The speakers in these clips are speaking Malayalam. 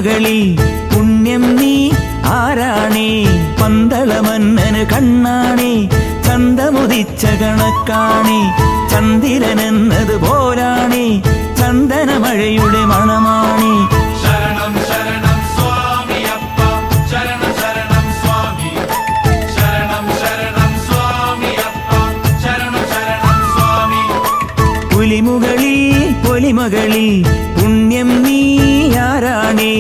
പൊലിമകളിൽ പുണ്യം നീ ആരാണേ പന്തളമന്നന് കണ്ണാണേ ചന്തമുദിച്ച കണക്കാണേ ചന്ദിരനെന്നത് പോലാണേ ചന്ദനമഴയുടെ മണമാണേ ശരണം ശരണം സ്വാമിയപ്പ ശരണം ശരണം സ്വാമി ശരണം ശരണം സ്വാമിയപ്പ ശരണം ശരണം സ്വാമി പുലിമുകളിൽ പൊലിമകളിൽ പുണ്യം നീ ആരാണേ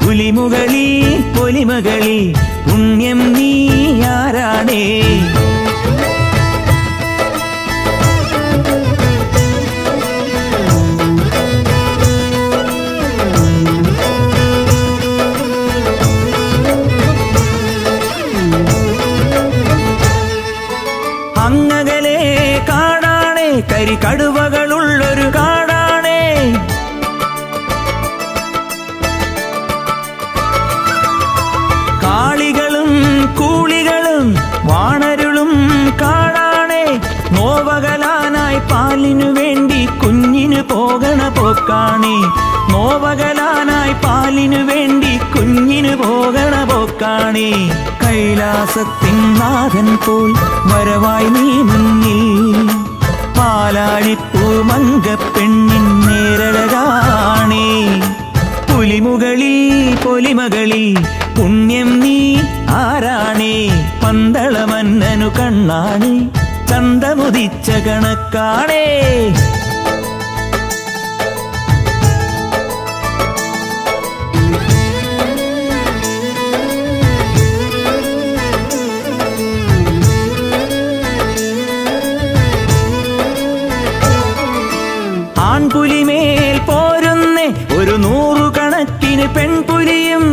പുലിമുകളിൽ പൊലിമകളിൽ പുണ്യം നീ ആരാണേ അങ്ങകലെ കാടാണേ കരികടുവകളുള്ളൊരു കാടാണേ കാളികളും കൂളികളും വാണരുളും കാടാണേ നോവകലാനായി പാലിനു വേണ്ടി കുഞ്ഞിന് പോകണ പോക്കാണേ നോവകലാനായി പാലിനു വേണ്ടി കുഞ്ഞിന് പോകണ പോക്കാണേ കൈലാസത്തിൻ നാഥൻ പോൽ വരവായി നീ മുന്നിൽ പാലാഴിപ്പൂ മങ്കപ്പെണ്ണിൻ നേരഴകാണേ പുലിമുകളിൽ പൊലിമകളിൽ പുണ്യം നീ ആരാണേ പന്തളമന്നനു കണ്ണാണേ ചന്തമുദിച്ച കണക്കാണേ ആൺപുലിമേൽ പോരുന്നേ ഒരു 100 കണക്കിന് പെൺപുലിയും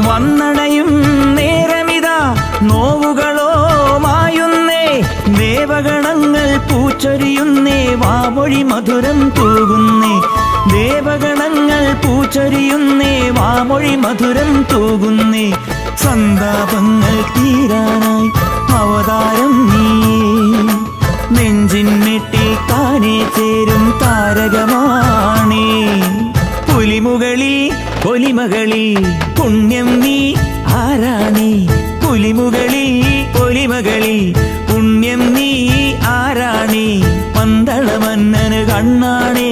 വന്നണയും നേരമിതാ നോവുകളോ മായുന്നേ ദേവഗണങ്ങൾ പൂച്ചൊരിയുന്നേ വാമൊഴി മധുരം തൂകുന്നേ ദേവഗണങ്ങൾ പൂച്ചൊരിയുന്നേ വാമൊഴി മധുരം തൂകുന്നേ സന്താപങ്ങൾ തീരാനായി അവതാരം നീ നെഞ്ചിൻമെട്ടിൽ താനേ ചേരും താരകമാണേ പുലിമുകളിൽ പൊലിമകളിൽ പുണ്യം നീ ആരാണേ പുലിമുകളിൽ പൊലിമകളിൽ പുണ്യം നീ ആരാണേ പന്തളമന്നന് കണ്ണാണേ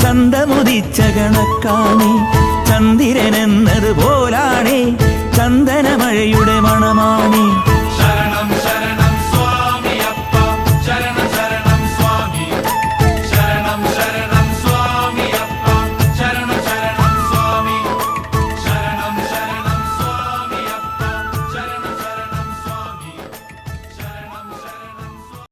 ചന്തമുദിച്ച കണക്കാണേ ചന്ദിരനെന്നത് പോലാണേ ചന്ദനമഴയുടെ